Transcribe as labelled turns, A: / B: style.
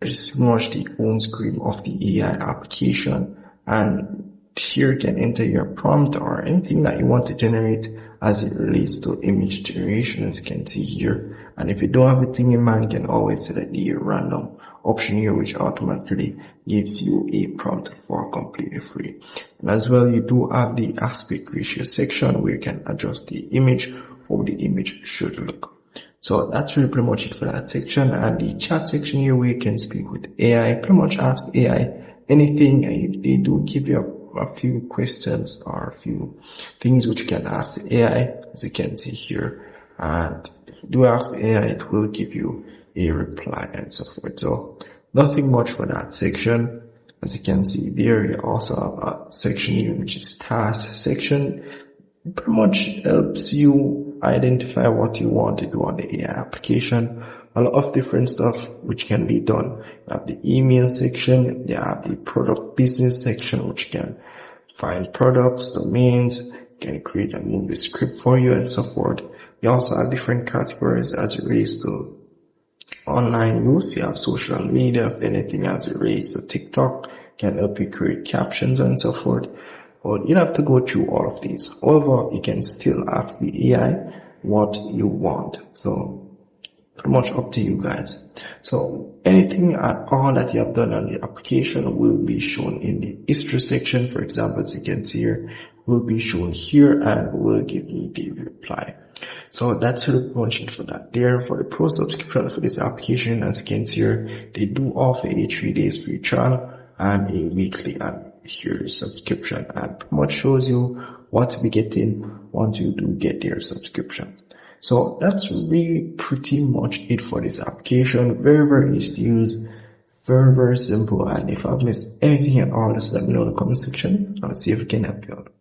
A: This is pretty much the home screen of the AI application, and here you can enter your prompt or anything that you want to generate as it relates to image generation, as you can see here. And if you don't have a thing in mind, you can always select the random option here, which automatically gives you a prompt for completely free. And as well, you do have the aspect ratio section where you can adjust the image, how the image should look. So that's really pretty much it for that section. And the chat section here where you can speak with AI, pretty much ask AI anything, and they do give you a few questions or a few things which you can ask the AI, as you can see here. And if you do ask the AI, it will give you a reply and so forth. So nothing much for that section. As you can see there, you also have a section here which is task section. It pretty much helps you identify what you want to do on the AI application. A lot of different stuff which can be done. You have the email section, you have the product business section, which can find products, domains, can create and move the script for you and so forth. You also have different categories as it relates to online use. You have social media, if anything as it relates to TikTok, can help you create captions and so forth. But you don't have to go through all of these. However, you can still ask the AI what you want. So pretty much up to you guys. So anything at all that you have done on the application will be shown in the history section. For example, as you can see here, will be shown here and will give me the reply. So that's pretty much it for that. There for the pro subscription for this application, as you can see here, they do offer a 3 days free trial and a weekly and here subscription, and pretty much shows you what to be getting once you do get their subscription. So that's really pretty much it for this application. Very, very easy to use, very, very simple. And if I've missed anything at all, just let me know in the comment section. I'll see if I can help you out.